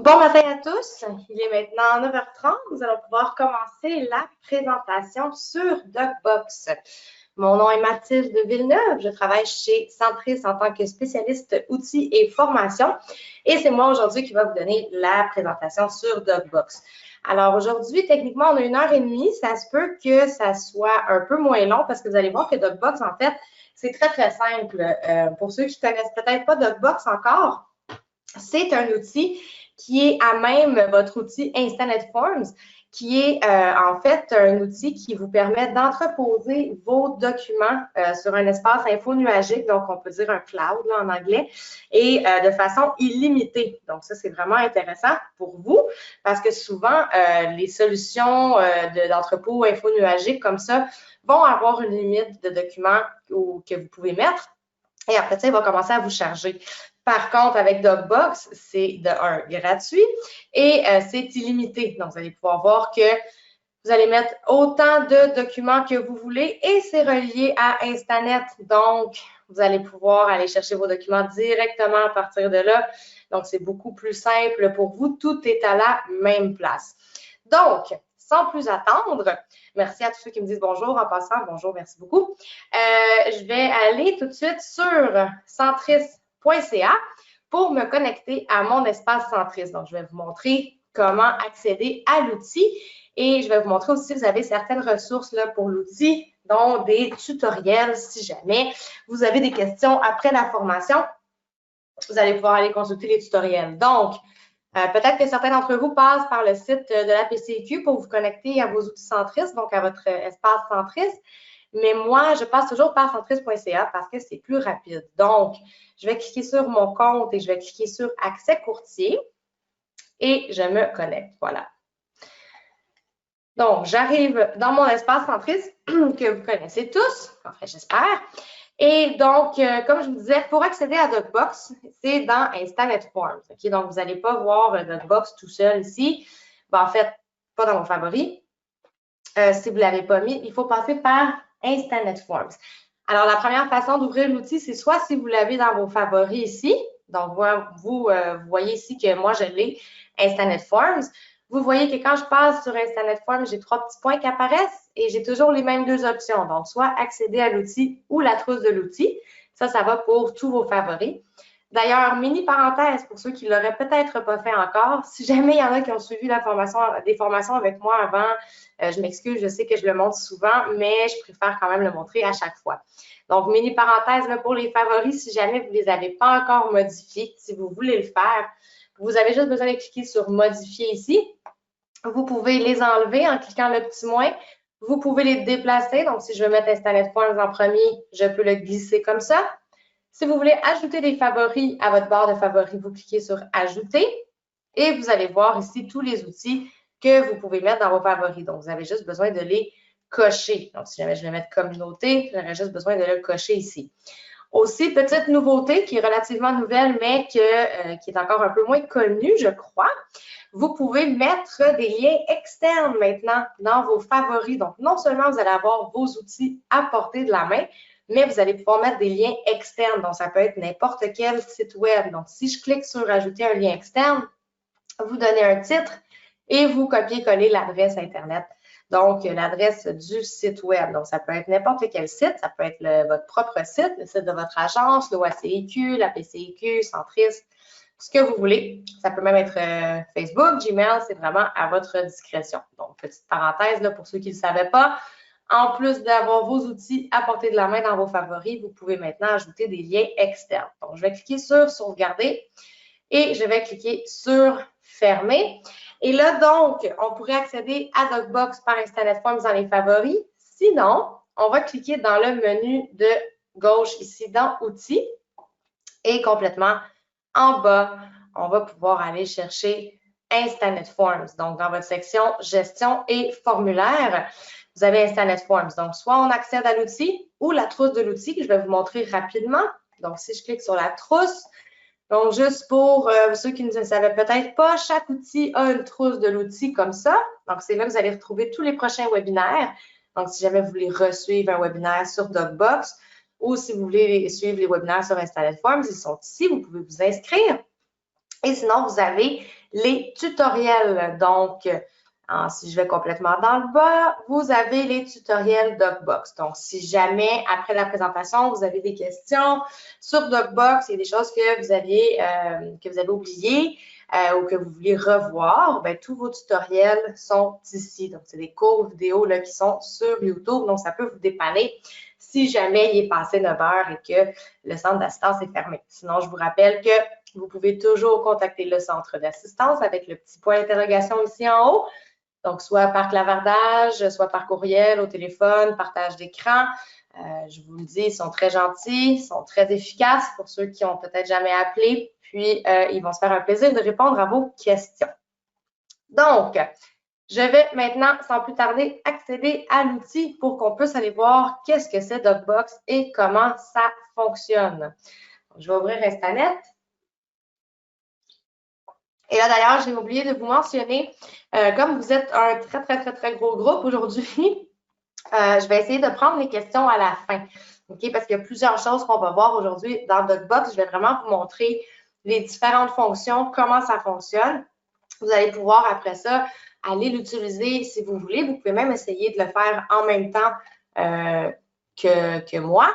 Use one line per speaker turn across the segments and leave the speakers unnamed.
Bon matin à tous, il est maintenant 9h30. Nous allons pouvoir commencer la présentation sur DocBox. Mon nom est Mathilde Villeneuve, je travaille chez Centris en tant que spécialiste outils et formation et c'est moi aujourd'hui qui va vous donner la présentation sur DocBox. Alors aujourd'hui, techniquement, on a 1h30, ça se peut que ça soit un peu moins long parce que vous allez voir que DocBox, en fait, c'est très simple. Pour ceux qui ne connaissent peut-être pas DocBox encore, c'est un outil qui est à même votre outil Instanet Forms, qui est en fait un outil qui vous permet d'entreposer vos documents sur un espace info nuagique, donc on peut dire un cloud là, en anglais, et de façon illimitée. Donc ça, c'est vraiment intéressant pour vous parce que souvent, les solutions d'entrepôt info nuagique comme ça vont avoir une limite de documents que vous pouvez mettre. Et après ça, il va commencer à vous charger. Par contre, avec DocBox, c'est de 1, gratuit et c'est illimité. Donc, vous allez pouvoir voir que vous allez mettre autant de documents que vous voulez et c'est relié à Instanet. Donc, vous allez pouvoir aller chercher vos documents directement à partir de là. Donc, c'est beaucoup plus simple pour vous. Tout est à la même place. Donc, sans plus attendre, merci à tous ceux qui me disent bonjour en passant. Bonjour, merci beaucoup. Je vais aller tout de suite sur centris.ca pour me connecter à mon espace Centris. Donc, je vais vous montrer comment accéder à l'outil et je vais vous montrer aussi, vous avez certaines ressources là, pour l'outil, dont des tutoriels si jamais vous avez des questions après la formation. Vous allez pouvoir aller consulter les tutoriels. Donc, peut-être que certains d'entre vous passent par le site de la PCQ pour vous connecter à vos outils Centris, donc à votre espace Centris. Mais moi, je passe toujours par centris.ca parce que c'est plus rapide. Donc, je vais cliquer sur mon compte et je vais cliquer sur Accès courtier et je me connecte. Voilà. Donc, j'arrive dans mon espace Centris que vous connaissez tous, enfin, j'espère. Et donc, comme je vous disais, pour accéder à DocBox, c'est dans Instanet Forms. Okay? Donc, vous n'allez pas voir DocBox tout seul ici. Ben, en fait, pas dans vos favoris. Si vous ne l'avez pas mis, il faut passer par Instanet Forms. Alors, la première façon d'ouvrir l'outil, c'est soit si vous l'avez dans vos favoris ici. Donc, vous voyez ici que moi, je l'ai, Instanet Forms. Vous voyez que quand je passe sur Instanet Forms, j'ai 3 petits points qui apparaissent et j'ai toujours les mêmes 2 options. Donc, soit accéder à l'outil ou la trousse de l'outil. Ça va pour tous vos favoris. D'ailleurs, mini parenthèse pour ceux qui ne l'auraient peut-être pas fait encore, si jamais il y en a qui ont suivi des formations avec moi avant, je m'excuse, je sais que je le montre souvent, mais je préfère quand même le montrer à chaque fois. Donc, mini parenthèse là, pour les favoris, si jamais vous ne les avez pas encore modifiés, si vous voulez le faire, vous avez juste besoin de cliquer sur « Modifier » ici. Vous pouvez les enlever en cliquant le petit moins. Vous pouvez les déplacer. Donc, si je veux mettre Instanet Forms en premier, je peux le glisser comme ça. Si vous voulez ajouter des favoris à votre barre de favoris, vous cliquez sur « Ajouter » et vous allez voir ici tous les outils que vous pouvez mettre dans vos favoris. Donc, vous avez juste besoin de les cocher. Donc, si jamais je vais mettre « Communauté », j'aurais juste besoin de le cocher ici. Aussi, petite nouveauté qui est relativement nouvelle, mais qui est encore un peu moins connue, je crois. Vous pouvez mettre des liens externes maintenant dans vos favoris. Donc, non seulement vous allez avoir vos outils à portée de la main, mais vous allez pouvoir mettre des liens externes. Donc, ça peut être n'importe quel site web. Donc, si je clique sur « Ajouter un lien externe », vous donnez un titre et vous copiez-collez l'adresse Internet. Donc, l'adresse du site web. Donc, ça peut être n'importe quel site. Ça peut être votre propre site, le site de votre agence, l'OACIQ, la PCIQ, Centris, ce que vous voulez. Ça peut même être Facebook, Gmail, c'est vraiment à votre discrétion. Donc, petite parenthèse là, pour ceux qui ne le savaient pas. En plus d'avoir vos outils à portée de la main dans vos favoris, vous pouvez maintenant ajouter des liens externes. Donc, je vais cliquer sur « Sauvegarder » et je vais cliquer sur « Fermer ». Et là, donc, on pourrait accéder à DocBox par Instanet Forms dans les favoris. Sinon, on va cliquer dans le menu de gauche ici dans « Outils » et complètement en bas, on va pouvoir aller chercher Instanet Forms. Donc, dans votre section « Gestion et formulaire », vous avez Instanet Forms. Donc, soit on accède à l'outil ou la trousse de l'outil que je vais vous montrer rapidement. Donc, si je clique sur la trousse, donc juste pour ceux qui ne le savaient peut-être pas, chaque outil a une trousse de l'outil comme ça. Donc, c'est là que vous allez retrouver tous les prochains webinaires. Donc, si jamais vous voulez resuivre un webinaire sur DocBox ou si vous voulez suivre les webinaires sur Instanet Forms, ils sont ici. Vous pouvez vous inscrire. Et sinon, vous avez les tutoriels. Donc, si je vais complètement dans le bas, vous avez les tutoriels DocBox. Donc, si jamais, après la présentation, vous avez des questions sur DocBox, il y a des choses que vous avez oubliées ou que vous voulez revoir, bien, tous vos tutoriels sont ici. Donc, c'est des cours vidéo là, qui sont sur YouTube. Donc, ça peut vous dépanner si jamais il est passé 9 heures et que le centre d'assistance est fermé. Sinon, je vous rappelle que vous pouvez toujours contacter le centre d'assistance avec le petit point d'interrogation ici en haut. Donc, soit par clavardage, soit par courriel, au téléphone, partage d'écran. Je vous le dis, ils sont très gentils, ils sont très efficaces pour ceux qui n'ont peut-être jamais appelé. Puis, ils vont se faire un plaisir de répondre à vos questions. Donc, je vais maintenant, sans plus tarder, accéder à l'outil pour qu'on puisse aller voir qu'est-ce que c'est DocBox et comment ça fonctionne. Donc, je vais ouvrir Instanet. Et là, d'ailleurs, j'ai oublié de vous mentionner, comme vous êtes un très gros groupe aujourd'hui, je vais essayer de prendre les questions à la fin, OK? Parce qu'il y a plusieurs choses qu'on va voir aujourd'hui dans DocBox. Je vais vraiment vous montrer les différentes fonctions, comment ça fonctionne. Vous allez pouvoir, après ça, aller l'utiliser si vous voulez. Vous pouvez même essayer de le faire en même temps que moi.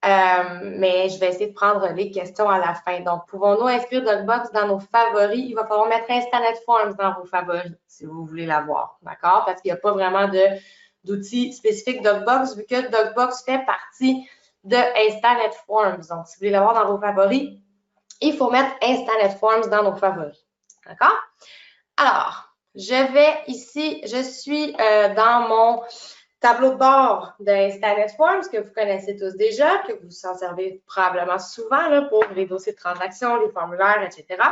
Mais je vais essayer de prendre les questions à la fin. Donc, pouvons-nous inscrire DocBox dans nos favoris? Il va falloir mettre Instanet Forms dans vos favoris si vous voulez l'avoir, d'accord? Parce qu'il n'y a pas vraiment d'outils spécifiques DocBox vu que DocBox fait partie de Instanet Forms. Donc, si vous voulez l'avoir dans vos favoris, il faut mettre Instanet Forms dans nos favoris, d'accord? Alors, je vais ici, je suis dans mon tableau de bord d'Instanet Forms que vous connaissez tous déjà, que vous s'en servez probablement souvent là, pour les dossiers de transaction, les formulaires, etc.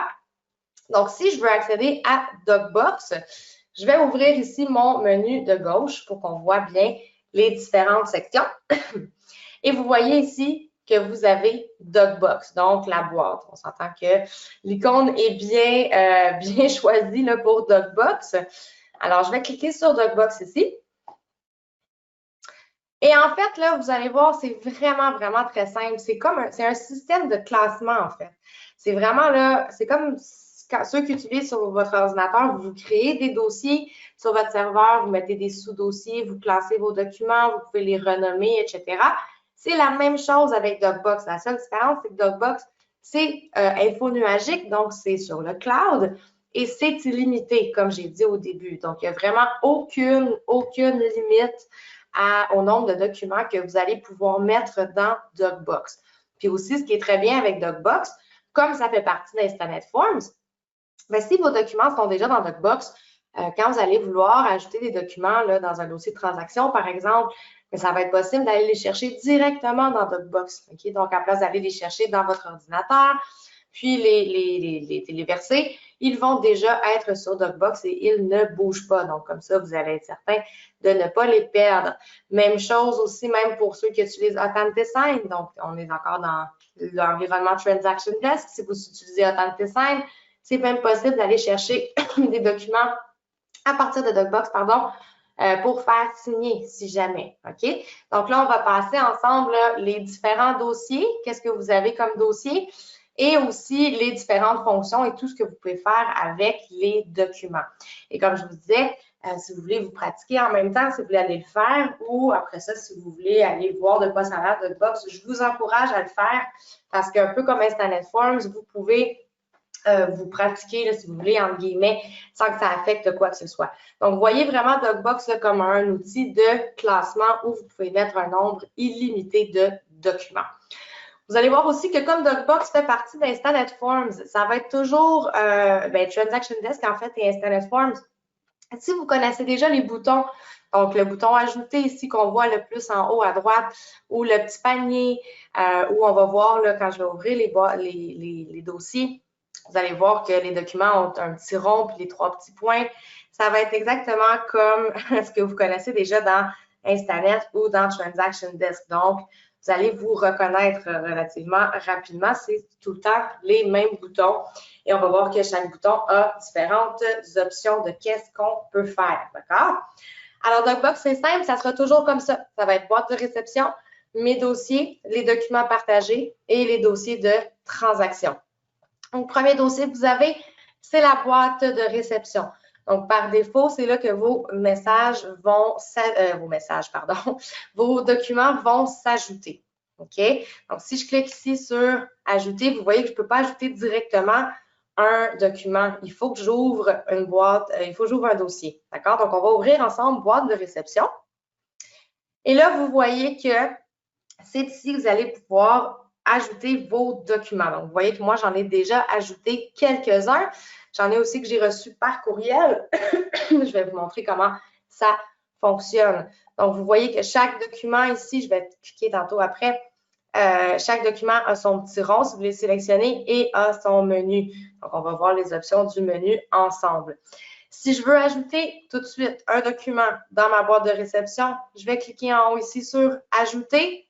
Donc, si je veux accéder à DocBox, je vais ouvrir ici mon menu de gauche pour qu'on voit bien les différentes sections. Et vous voyez ici que vous avez DocBox, donc la boîte. On s'entend que l'icône est bien choisie là, pour DocBox. Alors, je vais cliquer sur DocBox ici. Et en fait, là, vous allez voir, c'est vraiment très simple. C'est un système de classement, en fait. C'est vraiment là, c'est comme ceux qui utilisent sur votre ordinateur, vous créez des dossiers sur votre serveur, vous mettez des sous-dossiers, vous classez vos documents, vous pouvez les renommer, etc. C'est la même chose avec DocBox. La seule différence, c'est que DocBox, c'est infonuagique, donc c'est sur le cloud et c'est illimité, comme j'ai dit au début. Donc, il n'y a vraiment aucune limite au nombre de documents que vous allez pouvoir mettre dans DocBox. Puis aussi, ce qui est très bien avec DocBox, comme ça fait partie d'Instanet Forms, bien, si vos documents sont déjà dans DocBox, quand vous allez vouloir ajouter des documents là, dans un dossier de transaction, par exemple, bien, ça va être possible d'aller les chercher directement dans DocBox. Okay? Donc, à place d'aller les chercher dans votre ordinateur, puis les téléverser, ils vont déjà être sur DocBox et ils ne bougent pas. Donc, comme ça, vous allez être certain de ne pas les perdre. Même chose aussi, même pour ceux qui utilisent Authentisign. Donc, on est encore dans l'environnement Transaction Desk. Si vous utilisez Authentisign, c'est même possible d'aller chercher des documents à partir de DocBox, pour faire signer, si jamais. OK? Donc là, on va passer ensemble là, les différents dossiers. Qu'est-ce que vous avez comme dossier? Et aussi les différentes fonctions et tout ce que vous pouvez faire avec les documents. Et comme je vous disais, si vous voulez vous pratiquer en même temps, si vous voulez aller le faire, ou après ça, si vous voulez aller voir de quoi ça a l'air DocBox, je vous encourage à le faire parce qu'un peu comme Instanet Forms, vous pouvez vous pratiquer, là, si vous voulez, entre guillemets, sans que ça affecte quoi que ce soit. Donc, voyez vraiment DocBox là, comme un outil de classement où vous pouvez mettre un nombre illimité de documents. Vous allez voir aussi que comme DocBox fait partie d'Instanet Forms, ça va être toujours Transaction Desk, en fait, et Instanet Forms. Si vous connaissez déjà les boutons, donc le bouton ajouter ici qu'on voit le plus en haut à droite, ou le petit panier, où on va voir là, quand je vais ouvrir les dossiers, vous allez voir que les documents ont un petit rond puis les 3 petits points. Ça va être exactement comme ce que vous connaissez déjà dans Instanet ou dans Transaction Desk. Donc, vous allez vous reconnaître relativement rapidement. C'est tout le temps les mêmes boutons. Et on va voir que chaque bouton a différentes options de qu'est-ce qu'on peut faire. D'accord? Alors, DocBox, c'est simple. Ça sera toujours comme ça. Ça va être boîte de réception, mes dossiers, les documents partagés et les dossiers de transaction. Donc, premier dossier que vous avez, c'est la boîte de réception. Donc, par défaut, c'est là que vos messages vont, vos documents vont s'ajouter. OK? Donc, si je clique ici sur Ajouter, vous voyez que je ne peux pas ajouter directement un document. Il faut que j'ouvre une boîte, il faut que j'ouvre un dossier. D'accord? Donc, on va ouvrir ensemble boîte de réception. Et là, vous voyez que c'est ici que vous allez pouvoir ajouter vos documents. Donc, vous voyez que moi, j'en ai déjà ajouté quelques-uns. J'en ai aussi que j'ai reçus par courriel. Je vais vous montrer comment ça fonctionne. Donc, vous voyez que chaque document ici, je vais cliquer tantôt après, chaque document a son petit rond, si vous voulez sélectionner, et a son menu. Donc, on va voir les options du menu ensemble. Si je veux ajouter tout de suite un document dans ma boîte de réception, je vais cliquer en haut ici sur « Ajouter »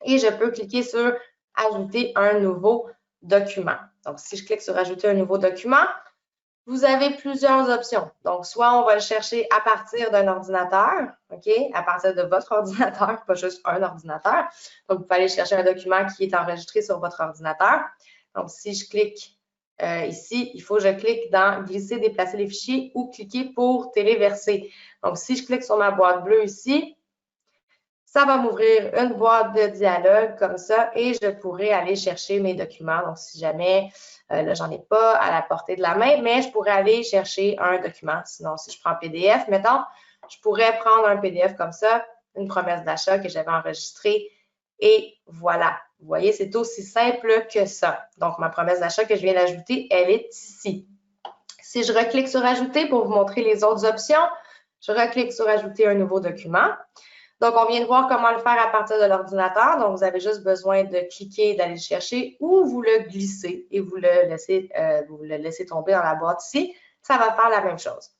et je peux cliquer sur « Ajouter un nouveau document ». Donc, si je clique sur « Ajouter un nouveau document », vous avez plusieurs options. Donc, soit on va le chercher à partir d'un ordinateur, OK, à partir de votre ordinateur, pas juste un ordinateur. Donc, vous pouvez aller chercher un document qui est enregistré sur votre ordinateur. Donc, si je clique ici, il faut que je clique dans « Glisser, déplacer les fichiers » ou cliquer pour « Téléverser ». Donc, si je clique sur ma boîte bleue ici, ça va m'ouvrir une boîte de dialogue comme ça et je pourrai aller chercher mes documents. Donc, si jamais, là, j'en ai pas à la portée de la main, mais je pourrais aller chercher un document. Sinon, si je prends PDF, mettons, je pourrais prendre un PDF comme ça, une promesse d'achat que j'avais enregistrée et voilà. Vous voyez, c'est aussi simple que ça. Donc, ma promesse d'achat que je viens d'ajouter, elle est ici. Si je reclique sur « Ajouter » pour vous montrer les autres options, je reclique sur « Ajouter un nouveau document ». Donc, on vient de voir comment le faire à partir de l'ordinateur. Donc, vous avez juste besoin de cliquer, d'aller le chercher ou vous le glissez et vous le laissez tomber dans la boîte ici. Ça va faire la même chose.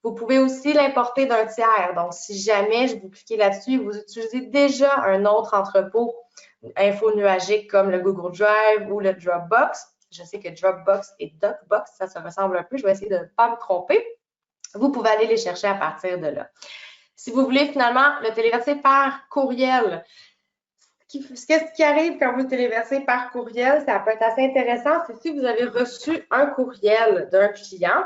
Vous pouvez aussi l'importer d'un tiers. Donc, si jamais vous cliquez là-dessus, vous utilisez déjà un autre entrepôt info nuagique comme le Google Drive ou le Dropbox. Je sais que Dropbox et Docbox, ça se ressemble un peu. Je vais essayer de ne pas me tromper. Vous pouvez aller les chercher à partir de là. Si vous voulez finalement le téléverser par courriel, qu'est-ce qui arrive quand vous le téléversez par courriel? Ça peut être assez intéressant. C'est si vous avez reçu un courriel d'un client,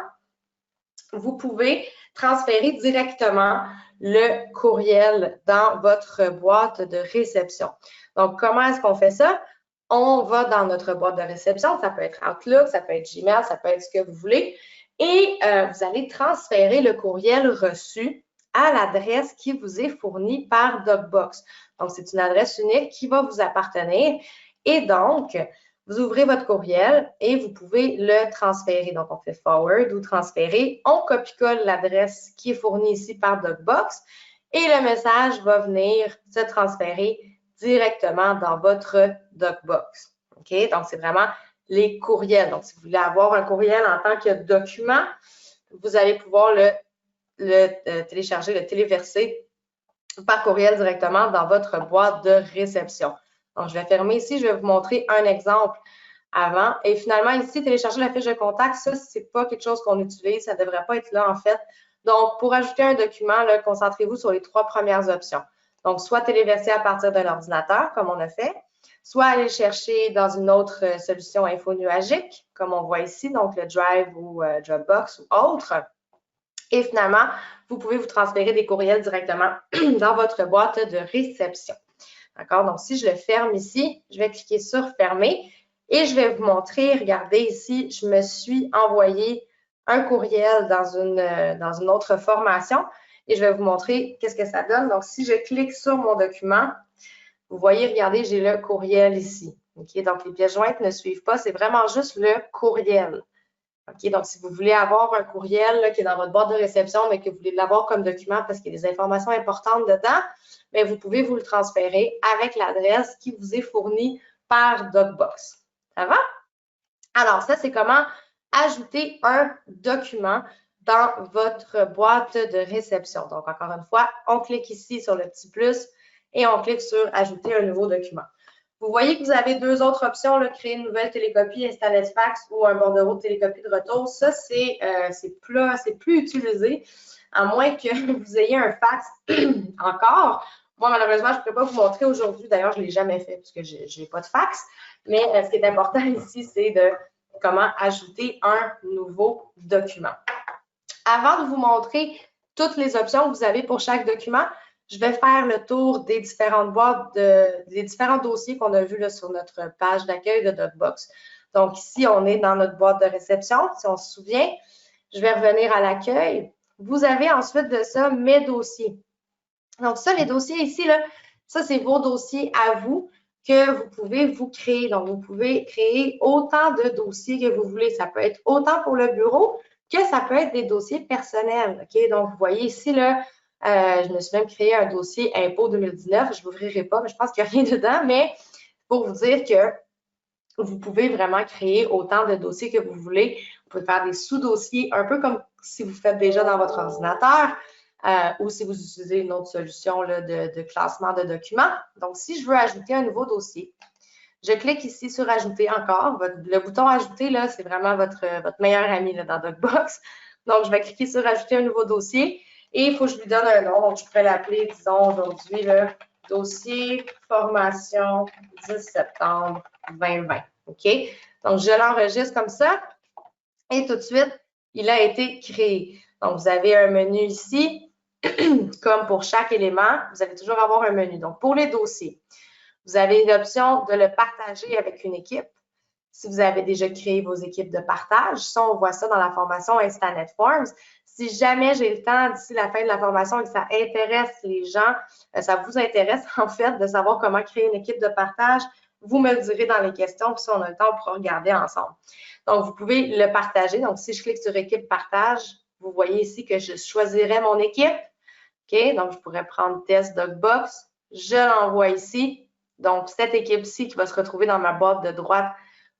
vous pouvez transférer directement le courriel dans votre boîte de réception. Donc, comment est-ce qu'on fait ça? On va dans notre boîte de réception. Ça peut être Outlook, ça peut être Gmail, ça peut être ce que vous voulez. Et vous allez transférer le courriel reçu à l'adresse qui vous est fournie par Docbox. Donc, c'est une adresse unique qui va vous appartenir. Et donc, vous ouvrez votre courriel et vous pouvez le transférer. Donc, on fait forward ou transférer. On copie-colle l'adresse qui est fournie ici par Docbox et le message va venir se transférer directement dans votre Docbox. OK? Donc, c'est vraiment les courriels. Donc, si vous voulez avoir un courriel en tant que document, vous allez pouvoir le télécharger, le téléverser par courriel directement dans votre boîte de réception. Donc, je vais fermer ici, je vais vous montrer un exemple avant. Et finalement, ici, télécharger la fiche de contact, ça, c'est pas quelque chose qu'on utilise, ça ne devrait pas être là, en fait. Donc, pour ajouter un document, concentrez-vous sur les 3 premières options. Donc, soit téléverser à partir d'un ordinateur, comme on a fait, soit aller chercher dans une autre solution info nuagique, comme on voit ici, donc le Drive ou Dropbox ou autre. Et finalement, vous pouvez vous transférer des courriels directement dans votre boîte de réception. D'accord? Donc, si je le ferme ici, je vais cliquer sur « Fermer » et je vais vous montrer, regardez ici, je me suis envoyé un courriel dans une autre formation et je vais vous montrer qu'est-ce que ça donne. Donc, si je clique sur mon document, vous voyez, regardez, j'ai le courriel ici. OK? Donc, les pièces jointes ne suivent pas, c'est vraiment juste le courriel. OK, donc si vous voulez avoir un courriel là, qui est dans votre boîte de réception, mais que vous voulez l'avoir comme document parce qu'il y a des informations importantes dedans, bien, vous pouvez vous le transférer avec l'adresse qui vous est fournie par Docbox. Ça va? Alors, ça, c'est comment ajouter un document dans votre boîte de réception. Donc, encore une fois, on clique ici sur le petit plus et on clique sur « Ajouter un nouveau document ». Vous voyez que vous avez 2 autres options, là, créer une nouvelle télécopie, installer de fax ou un bordereau de télécopie de retour. Ça, c'est plus utilisé, à moins que vous ayez un fax encore. Moi, malheureusement, je ne peux pas vous montrer aujourd'hui. D'ailleurs, je ne l'ai jamais fait parce que je n'ai pas de fax. Mais ce qui est important ici, c'est de comment ajouter un nouveau document. Avant de vous montrer toutes les options que vous avez pour chaque document, je vais faire le tour des différentes boîtes, des différents dossiers qu'on a vus là, sur notre page d'accueil de DocBox. Donc ici, on est dans notre boîte de réception, si on se souvient. Je vais revenir à l'accueil. Vous avez ensuite de ça mes dossiers. Donc ça, les dossiers ici, là, ça, c'est vos dossiers à vous que vous pouvez vous créer. Donc, vous pouvez créer autant de dossiers que vous voulez. Ça peut être autant pour le bureau que ça peut être des dossiers personnels. OK? Donc, vous voyez ici, là, je me suis même créé un dossier impôt 2019. Je ne l'ouvrirai pas, mais je pense qu'il n'y a rien dedans. Mais pour vous dire que vous pouvez vraiment créer autant de dossiers que vous voulez. Vous pouvez faire des sous-dossiers, un peu comme si vous faites déjà dans votre ordinateur ou si vous utilisez une autre solution là, de classement de documents. Donc, si je veux ajouter un nouveau dossier, je clique ici sur « Ajouter encore ». Le bouton « Ajouter », là, c'est vraiment votre meilleur ami là, dans DocBox. Donc, je vais cliquer sur « Ajouter un nouveau dossier » et il faut que je lui donne un nom. Donc, je pourrais l'appeler, disons, aujourd'hui, le dossier formation 10 septembre 2020. OK? Donc, je l'enregistre comme ça et tout de suite, il a été créé. Donc, vous avez un menu ici, comme pour chaque élément, vous allez toujours avoir un menu. Donc, pour les dossiers, vous avez l'option de le partager avec une équipe. Si vous avez déjà créé vos équipes de partage, ça, on voit ça dans la formation Instanet Forms. Si jamais j'ai le temps d'ici la fin de la formation et que ça intéresse les gens, ça vous intéresse en fait de savoir comment créer une équipe de partage, vous me le direz dans les questions, puis si on a le temps, on pourra regarder ensemble. Donc, vous pouvez le partager. Donc, si je clique sur équipe partage, vous voyez ici que je choisirai mon équipe. OK? Donc, je pourrais prendre test DocBox. Je l'envoie ici. Donc, cette équipe-ci qui va se retrouver dans ma boîte de droite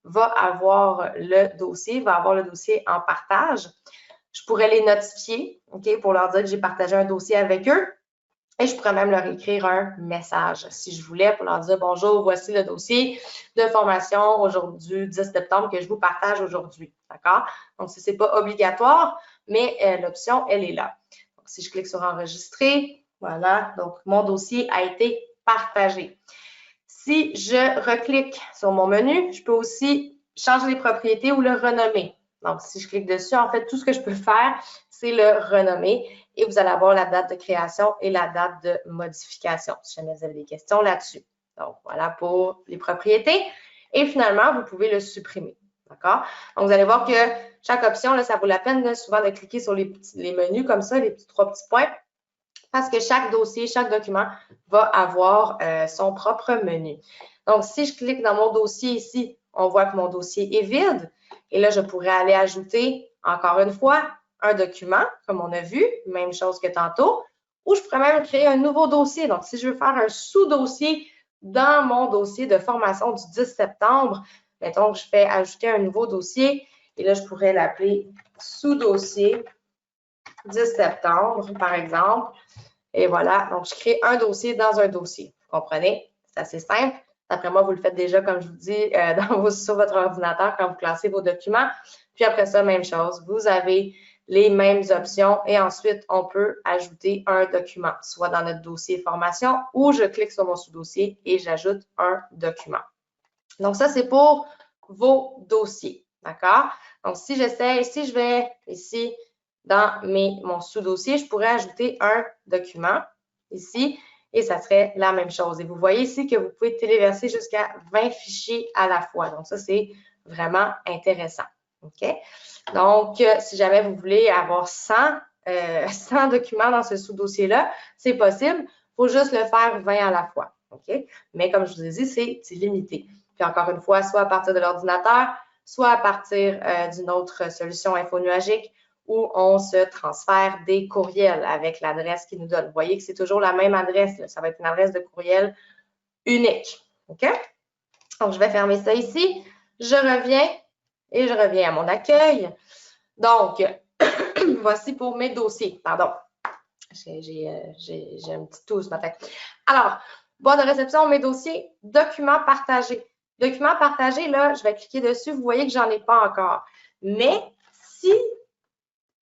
va avoir le dossier en partage. Je pourrais les notifier, OK, pour leur dire que j'ai partagé un dossier avec eux. Et je pourrais même leur écrire un message si je voulais pour leur dire « Bonjour, voici le dossier de formation aujourd'hui, 10 septembre, que je vous partage aujourd'hui. » D'accord? Donc, ce n'est pas obligatoire, mais l'option, elle est là. Donc, si je clique sur « Enregistrer », voilà, donc mon dossier a été partagé. Si je reclique sur mon menu, je peux aussi changer les propriétés ou le renommer. Donc, si je clique dessus, en fait, tout ce que je peux faire, c'est le renommer et vous allez avoir la date de création et la date de modification, si jamais vous avez des questions là-dessus. Donc, voilà pour les propriétés. Et finalement, vous pouvez le supprimer. D'accord? Donc, vous allez voir que chaque option, là, ça vaut la peine là, souvent de cliquer sur les menus comme ça, les trois petits points, parce que chaque dossier, chaque document va avoir son propre menu. Donc, si je clique dans mon dossier ici, on voit que mon dossier est vide. Et là, je pourrais aller ajouter, encore une fois, un document, comme on a vu, même chose que tantôt, ou je pourrais même créer un nouveau dossier. Donc, si je veux faire un sous-dossier dans mon dossier de formation du 10 septembre, mettons que je fais ajouter un nouveau dossier, et là, je pourrais l'appeler sous-dossier 10 septembre, par exemple. Et voilà, donc je crée un dossier dans un dossier. Vous comprenez? C'est assez simple. D'après moi, vous le faites déjà, comme je vous dis, sur votre ordinateur quand vous classez vos documents. Puis après ça, même chose. Vous avez les mêmes options et ensuite, on peut ajouter un document, soit dans notre dossier formation ou je clique sur mon sous-dossier et j'ajoute un document. Donc, ça, c'est pour vos dossiers. D'accord? Donc, si j'essaie, si je vais ici dans mon sous-dossier, je pourrais ajouter un document ici et ça serait la même chose. Et vous voyez ici que vous pouvez téléverser jusqu'à 20 fichiers à la fois. Donc, ça, c'est vraiment intéressant. OK? Donc, si jamais vous voulez avoir 100 documents dans ce sous-dossier-là, c'est possible. Il faut juste le faire 20 à la fois. OK? Mais comme je vous ai dit, c'est limité. Puis encore une fois, soit à partir de l'ordinateur, soit à partir d'une autre solution infonuagique où on se transfère des courriels avec l'adresse qu'ils nous donne. Vous voyez que c'est toujours la même adresse. Là. Ça va être une adresse de courriel unique. OK? Donc, je vais fermer ça ici. Je reviens et je reviens à mon accueil. Donc, voici pour mes dossiers. Pardon. J'ai un petit toux ce matin. Alors, boîte de réception, mes dossiers, documents partagés. Documents partagés, là, je vais cliquer dessus. Vous voyez que j'en ai pas encore. Mais si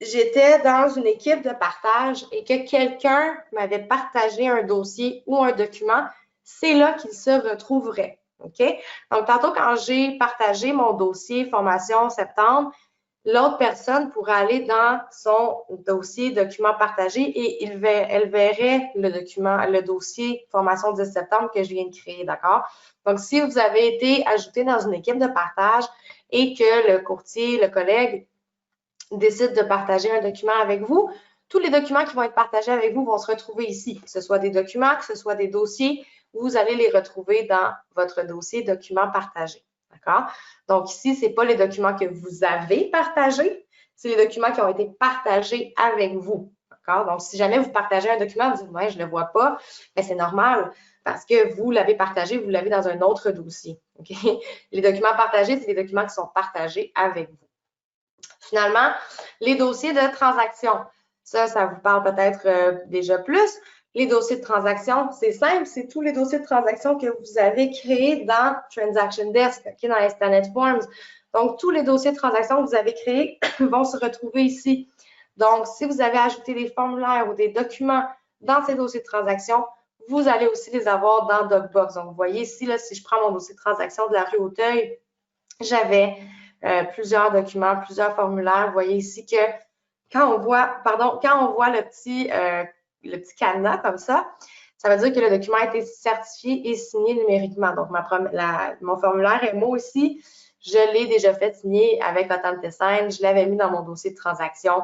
j'étais dans une équipe de partage et que quelqu'un m'avait partagé un dossier ou un document, c'est là qu'il se retrouverait. OK? Donc, tantôt, quand j'ai partagé mon dossier formation septembre, l'autre personne pourra aller dans son dossier document partagé et elle verrait le dossier formation 10 septembre que je viens de créer, d'accord? Donc, si vous avez été ajouté dans une équipe de partage et que le courtier, le collègue décide de partager un document avec vous, tous les documents qui vont être partagés avec vous vont se retrouver ici, que ce soit des documents, que ce soit des dossiers, vous allez les retrouver dans votre dossier documents partagés. D'accord? Donc, ici, ce n'est pas les documents que vous avez partagés, c'est les documents qui ont été partagés avec vous. D'accord? Donc, si jamais vous partagez un document, vous dites, ouais, je ne le vois pas, mais c'est normal parce que vous l'avez partagé, vous l'avez dans un autre dossier. Okay? Les documents partagés, c'est les documents qui sont partagés avec vous. Finalement, les dossiers de transaction. Ça vous parle peut-être déjà plus. Les dossiers de transaction, c'est simple, c'est tous les dossiers de transaction que vous avez créés dans Transaction Desk, okay, dans Instanet Forms. Donc, tous les dossiers de transaction que vous avez créés vont se retrouver ici. Donc, si vous avez ajouté des formulaires ou des documents dans ces dossiers de transaction, vous allez aussi les avoir dans DocBox. Donc, vous voyez ici, là, si je prends mon dossier de transaction de la rue Auteuil, j'avais plusieurs documents, plusieurs formulaires. Vous voyez ici que quand on voit le petit cadenas comme ça veut dire que le document a été certifié et signé numériquement. Donc, mon formulaire MO ici, je l'ai déjà fait signer avec AutomateSign. Je l'avais mis dans mon dossier de transaction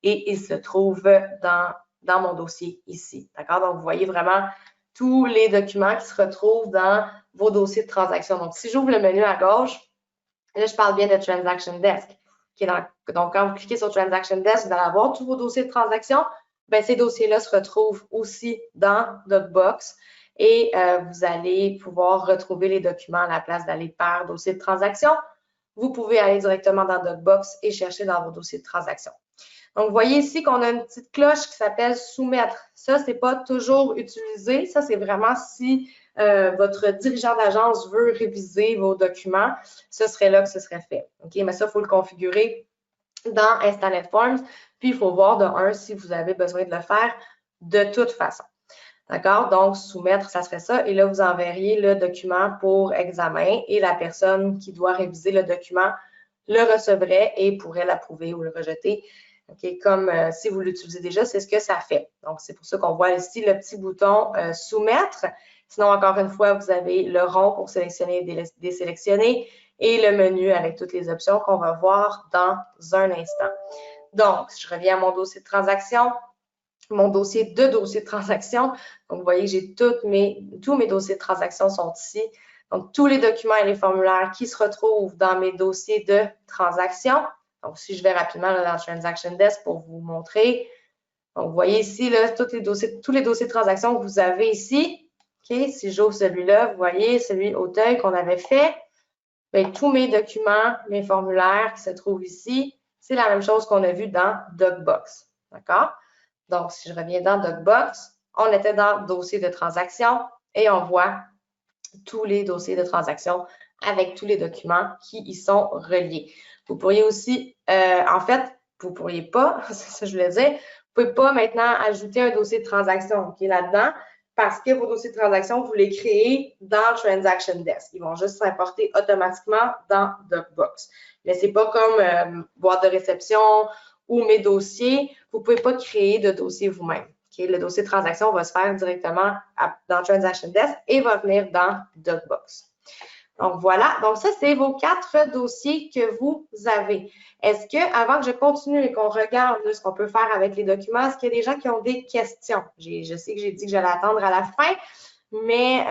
et il se trouve dans mon dossier ici. D'accord? Donc, vous voyez vraiment tous les documents qui se retrouvent dans vos dossiers de transaction. Donc, si j'ouvre le menu à gauche, là, je parle bien de Transaction Desk. Donc, quand vous cliquez sur Transaction Desk, vous allez avoir tous vos dossiers de transaction. Bien, ces dossiers-là se retrouvent aussi dans DocBox et vous allez pouvoir retrouver les documents à la place d'aller par dossier de transaction. Vous pouvez aller directement dans DocBox et chercher dans vos dossiers de transaction. Donc, vous voyez ici qu'on a une petite cloche qui s'appelle Soumettre. Ça, ce n'est pas toujours utilisé. Ça, c'est vraiment si votre dirigeant d'agence veut réviser vos documents, ce serait là que ce serait fait. OK? Mais ça, il faut le configurer dans Instanet Forms. Puis, il faut voir de un si vous avez besoin de le faire de toute façon. D'accord? Donc, soumettre, ça serait ça. Et là, vous enverriez le document pour examen et la personne qui doit réviser le document le recevrait et pourrait l'approuver ou le rejeter. Okay? Comme si vous l'utilisez déjà, c'est ce que ça fait. Donc, c'est pour ça qu'on voit ici le petit bouton soumettre. Sinon, encore une fois, vous avez le rond pour sélectionner et désélectionner et le menu avec toutes les options qu'on va voir dans un instant. Donc, si je reviens à mon dossier de transaction, mon dossier de transaction. Donc, vous voyez, j'ai tous mes dossiers de transaction sont ici. Donc, tous les documents et les formulaires qui se retrouvent dans mes dossiers de transaction. Donc, si je vais rapidement là, dans Transaction Desk pour vous montrer. Donc, vous voyez ici, là, tous les dossiers de transaction que vous avez ici. OK, si j'ouvre celui-là, vous voyez, celui Auteuil qu'on avait fait. Bien, tous mes documents, mes formulaires qui se trouvent ici, c'est la même chose qu'on a vu dans DocBox. D'accord? Donc, si je reviens dans DocBox, on était dans dossier de transaction et on voit tous les dossiers de transaction avec tous les documents qui y sont reliés. Vous pourriez aussi, en fait, vous ne pourriez pas, c'est ça que je voulais dire, vous ne pouvez pas maintenant ajouter un dossier de transaction qui est là-dedans parce que vos dossiers de transaction, vous les créez dans Transaction Desk. Ils vont juste s'importer automatiquement dans DocBox. Mais ce n'est pas comme boîte de réception ou mes dossiers. Vous ne pouvez pas créer de dossier vous-même. Okay? Le dossier de transaction va se faire directement dans Transaction Desk et va venir dans DocBox. Donc, voilà. Donc, ça, c'est vos 4 dossiers que vous avez. Est-ce que, avant que je continue et qu'on regarde ce qu'on peut faire avec les documents, est-ce qu'il y a des gens qui ont des questions? Je sais que j'ai dit que j'allais attendre à la fin, mais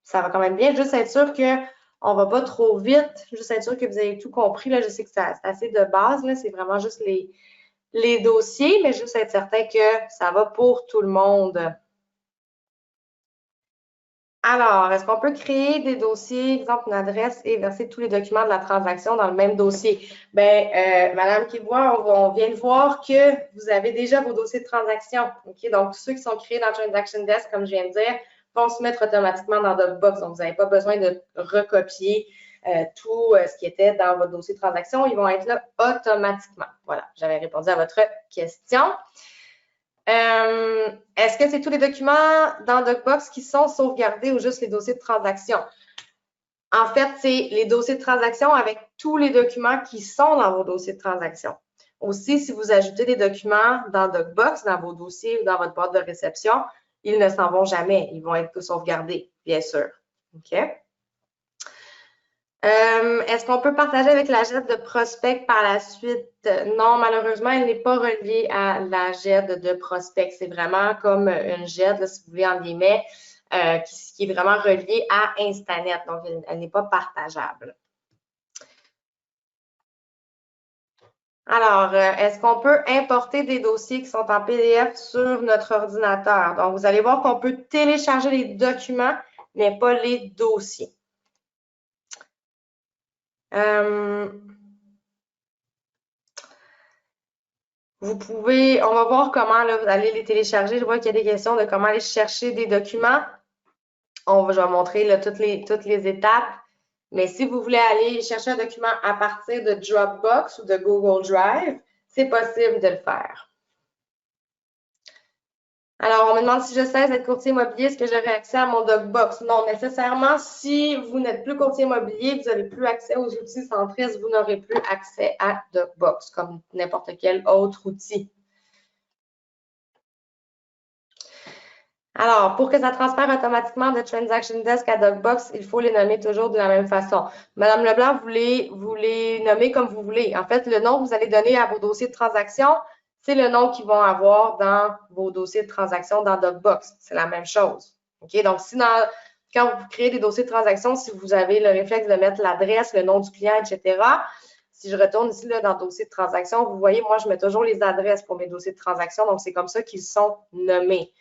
ça va quand même bien. Juste être sûr qu'on ne va pas trop vite. Juste être sûr que vous avez tout compris. Là, je sais que c'est assez de base. C'est vraiment juste les dossiers, mais juste être certain que ça va pour tout le monde. Alors, est-ce qu'on peut créer des dossiers, exemple une adresse et verser tous les documents de la transaction dans le même dossier? Bien, Madame Kilbois, on vient de voir que vous avez déjà vos dossiers de transaction. OK? Donc, tous ceux qui sont créés dans Transaction Desk, comme je viens de dire, vont se mettre automatiquement dans DocBox. Donc, vous n'avez pas besoin de recopier tout ce qui était dans votre dossier de transaction. Ils vont être là automatiquement. Voilà, j'avais répondu à votre question. Est-ce que c'est tous les documents dans DocBox qui sont sauvegardés ou juste les dossiers de transaction? En fait, c'est les dossiers de transaction avec tous les documents qui sont dans vos dossiers de transaction. Aussi, si vous ajoutez des documents dans DocBox, dans vos dossiers ou dans votre boîte de réception, ils ne s'en vont jamais. Ils vont être sauvegardés, bien sûr. OK? Est-ce qu'on peut partager avec la GED de prospect par la suite? Non, malheureusement, elle n'est pas reliée à la GED de prospect. C'est vraiment comme une GED, là, si vous voulez, en guillemets, qui est vraiment reliée à Instanet. Donc, elle n'est pas partageable. Alors, est-ce qu'on peut importer des dossiers qui sont en PDF sur notre ordinateur? Donc, vous allez voir qu'on peut télécharger les documents, mais pas les dossiers. Vous pouvez, on va voir comment là, vous allez les télécharger. Je vois qu'il y a des questions de comment aller chercher des documents. Je vais montrer là, toutes les étapes. Mais si vous voulez aller chercher un document à partir de Dropbox ou de Google Drive, c'est possible de le faire. Alors, on me demande si je cesse d'être courtier immobilier, est-ce que j'aurai accès à mon DocBox? Non, nécessairement, si vous n'êtes plus courtier immobilier, vous n'avez plus accès aux outils centristes, vous n'aurez plus accès à DocBox, comme n'importe quel autre outil. Alors, pour que ça transfère automatiquement de Transaction Desk à DocBox, il faut les nommer toujours de la même façon. Madame Leblanc, vous les nommez comme vous voulez. En fait, le nom que vous allez donner à vos dossiers de transaction, c'est le nom qu'ils vont avoir dans vos dossiers de transaction dans DocBox. C'est la même chose. OK? Donc, quand vous créez des dossiers de transaction, si vous avez le réflexe de mettre l'adresse, le nom du client, etc., si je retourne ici là, dans le dossier de transaction, vous voyez, moi, je mets toujours les adresses pour mes dossiers de transaction. Donc, c'est comme ça qu'ils sont nommés.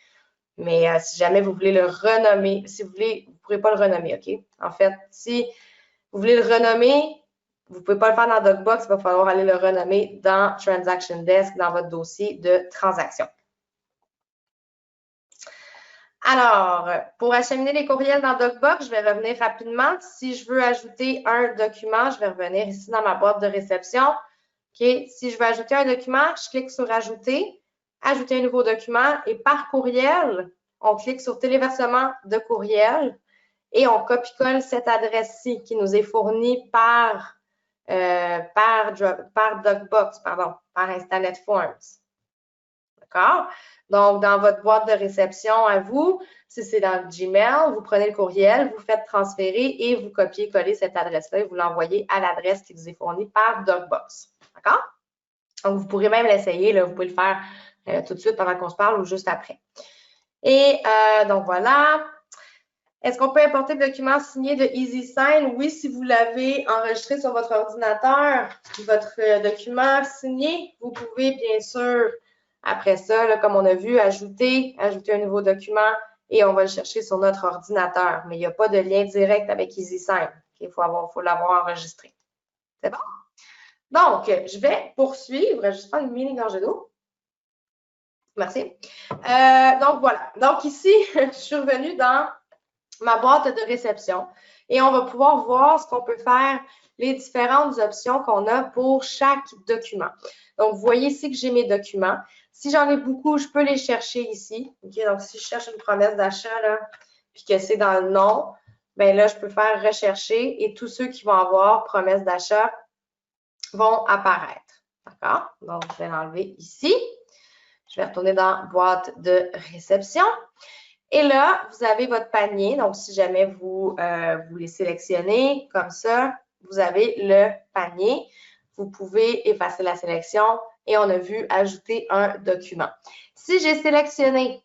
Mais si jamais vous voulez le renommer, si vous voulez, vous ne pourrez pas le renommer, OK? En fait, si vous voulez le renommer, vous ne pouvez pas le faire dans DocBox, il va falloir aller le renommer dans Transaction Desk, dans votre dossier de transaction. Alors, pour acheminer les courriels dans DocBox, je vais revenir rapidement. Si je veux ajouter un document, je vais revenir ici dans ma boîte de réception. OK? Si je veux ajouter un document, je clique sur Ajouter, ajouter un nouveau document et par courriel, on clique sur Téléversement de courriel et on copie-colle cette adresse-ci qui nous est fournie par DocBox, par Instanet Forms. D'accord? Donc, dans votre boîte de réception à vous, si c'est dans le Gmail, vous prenez le courriel, vous faites transférer et vous copiez-collez cette adresse-là et vous l'envoyez à l'adresse qui vous est fournie par DocBox. D'accord? Donc, vous pourrez même l'essayer, vous pouvez le faire tout de suite pendant qu'on se parle ou juste après. Et donc, voilà. Est-ce qu'on peut importer le document signé de EasySign? Oui, si vous l'avez enregistré sur votre ordinateur, votre document signé, vous pouvez bien sûr, après ça, là, comme on a vu, ajouter un nouveau document et on va le chercher sur notre ordinateur. Mais il n'y a pas de lien direct avec EasySign. Il faut l'avoir enregistré. C'est bon? Donc, je vais poursuivre. Je vais juste prendre une mini gorgée d'eau. Merci. Donc, voilà. Donc, ici, je suis revenue dans ma boîte de réception et on va pouvoir voir ce qu'on peut faire, les différentes options qu'on a pour chaque document. Donc, vous voyez ici que j'ai mes documents. Si j'en ai beaucoup, je peux les chercher ici. OK? Donc, si je cherche une promesse d'achat, puis que c'est dans le nom, bien là, je peux faire rechercher et tous ceux qui vont avoir promesse d'achat vont apparaître. D'accord? Donc, je vais l'enlever ici. Je vais retourner dans boîte de réception. Et là, vous avez votre panier. Donc, si jamais vous les sélectionnez comme ça, vous avez le panier. Vous pouvez effacer la sélection et on a vu ajouter un document. Si j'ai sélectionné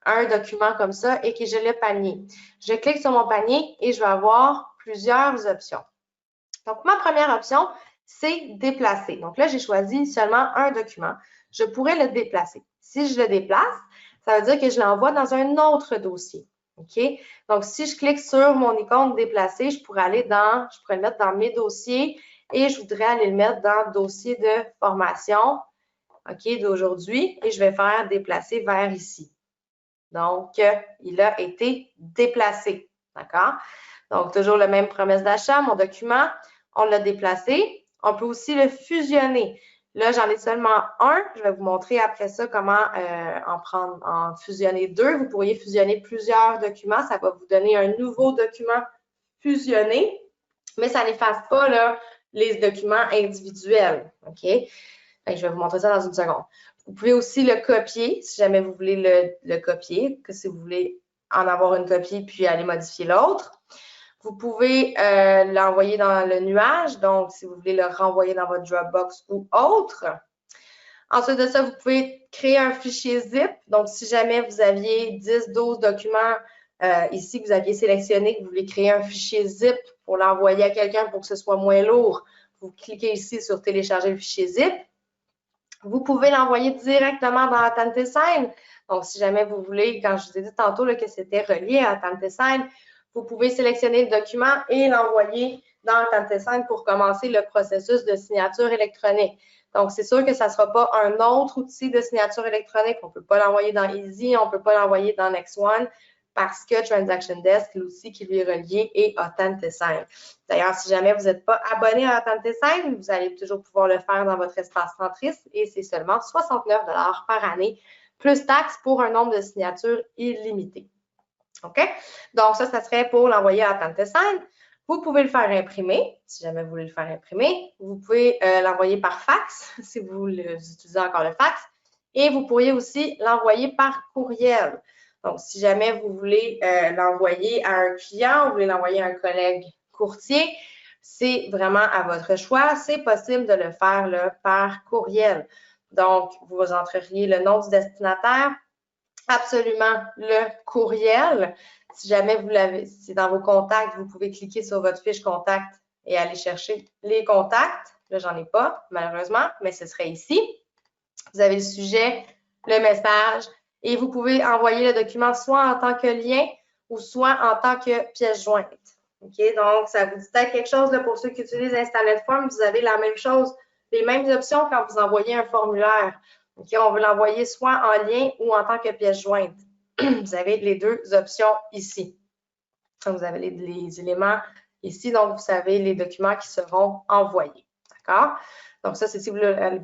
un document comme ça et que j'ai le panier, je clique sur mon panier et je vais avoir plusieurs options. Donc, ma première option, c'est déplacer. Donc là, j'ai choisi seulement un document. Je pourrais le déplacer. Si je le déplace, ça veut dire que je l'envoie dans un autre dossier. OK? Donc, si je clique sur mon icône déplacer, je pourrais le mettre dans mes dossiers et je voudrais aller le mettre dans le dossier de formation, OK, d'aujourd'hui, et je vais faire déplacer vers ici. Donc, il a été déplacé. D'accord? Donc, toujours la même promesse d'achat, mon document, on l'a déplacé. On peut aussi le fusionner. Là, j'en ai seulement un. Je vais vous montrer après ça comment en fusionner deux. Vous pourriez fusionner plusieurs documents. Ça va vous donner un nouveau document fusionné. mais ça n'efface pas là, les documents individuels. OK? Je vais vous montrer ça dans une seconde. Vous pouvez aussi le copier, si jamais vous voulez le copier, que si vous voulez en avoir une copie puis aller modifier l'autre. Vous pouvez l'envoyer dans le nuage, donc si vous voulez le renvoyer dans votre Dropbox ou autre. Ensuite de ça, vous pouvez créer un fichier zip. Donc, si jamais vous aviez 10, 12 documents ici que vous aviez sélectionné, que vous voulez créer un fichier zip pour l'envoyer à quelqu'un pour que ce soit moins lourd, vous cliquez ici sur télécharger le fichier zip. Vous pouvez l'envoyer directement dans AuthentiSign. Donc, si jamais vous voulez, quand je vous ai dit tantôt là, que c'était relié à AuthentiSign, vous pouvez sélectionner le document et l'envoyer dans AuthentiSign pour commencer le processus de signature électronique. Donc, c'est sûr que ça ne sera pas un autre outil de signature électronique. On ne peut pas l'envoyer dans Easy, on ne peut pas l'envoyer dans NextOne parce que Transaction Desk, l'outil qui lui est relié, est AuthentiSign. D'ailleurs, si jamais vous n'êtes pas abonné à AuthentiSign, vous allez toujours pouvoir le faire dans votre espace Centris et c'est seulement 69 $ par année, plus taxes pour un nombre de signatures illimité. OK? Donc, ça serait pour l'envoyer à AuthentiSign. Vous pouvez le faire imprimer, si jamais vous voulez le faire imprimer. Vous pouvez l'envoyer par fax, si vous utilisez encore le fax. Et vous pourriez aussi l'envoyer par courriel. Donc, si jamais vous voulez l'envoyer à un client, vous voulez l'envoyer à un collègue courtier, c'est vraiment à votre choix. C'est possible de le faire là, par courriel. Donc, vous entreriez le nom du destinataire, absolument le courriel. Si jamais vous l'avez, c'est dans vos contacts, vous pouvez cliquer sur votre fiche contact et aller chercher les contacts. Là, j'en ai pas, malheureusement, mais ce serait ici. Vous avez le sujet, le message, et vous pouvez envoyer le document soit en tant que lien ou soit en tant que pièce jointe. OK? Donc, ça vous dit peut-être quelque chose là, pour ceux qui utilisent Installed Form, vous avez la même chose, les mêmes options quand vous envoyez un formulaire. OK? On veut l'envoyer soit en lien ou en tant que pièce jointe. Vous avez les deux options ici. Donc, vous avez les éléments ici, donc vous savez les documents qui seront envoyés. D'accord? Donc, ça, c'est si vous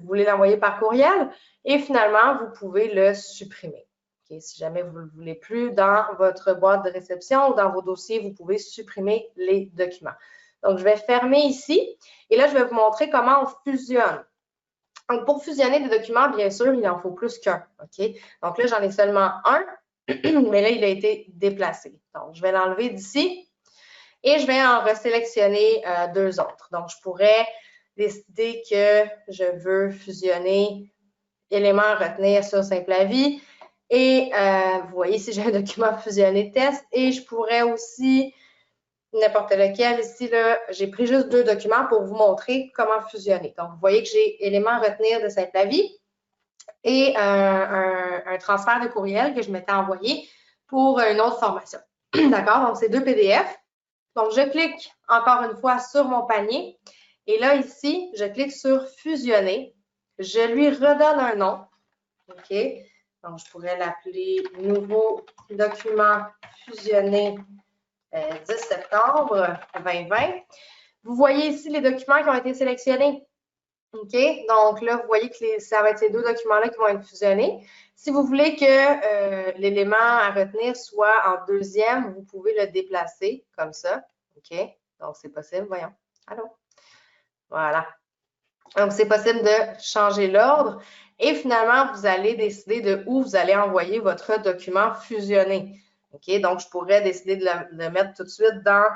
voulez l'envoyer par courriel. Et finalement, vous pouvez le supprimer. Okay? Si jamais vous ne le voulez plus dans votre boîte de réception ou dans vos dossiers, vous pouvez supprimer les documents. Donc, je vais fermer ici. Et là, je vais vous montrer comment on fusionne. Donc, pour fusionner des documents, bien sûr, il en faut plus qu'un. OK? Donc là, j'en ai seulement un, mais là, il a été déplacé. Donc, je vais l'enlever d'ici et je vais en resélectionner deux autres. Donc, je pourrais décider que je veux fusionner éléments à retenir sur Simple-Avis. Et vous voyez ici, j'ai un document fusionné test et je pourrais aussi n'importe lequel. Ici, là, j'ai pris juste deux documents pour vous montrer comment fusionner. Donc, vous voyez que j'ai éléments à retenir de Simple-Avis et un transfert de courriel que je m'étais envoyé pour une autre formation. D'accord? Donc, c'est deux PDF. Donc, je clique encore une fois sur mon panier. Et là, ici, je clique sur fusionner. Je lui redonne un nom. OK? Donc, je pourrais l'appeler nouveau document fusionné 10 septembre 2020. Vous voyez ici les documents qui ont été sélectionnés. OK? Donc là, vous voyez que ça va être ces deux documents-là qui vont être fusionnés. Si vous voulez que l'élément à retenir soit en deuxième, vous pouvez le déplacer comme ça. OK? Donc, c'est possible. Voyons. Allô? Voilà. Donc, c'est possible de changer l'ordre. Et finalement, vous allez décider de où vous allez envoyer votre document fusionné. OK? Donc, je pourrais décider de le mettre tout de suite dans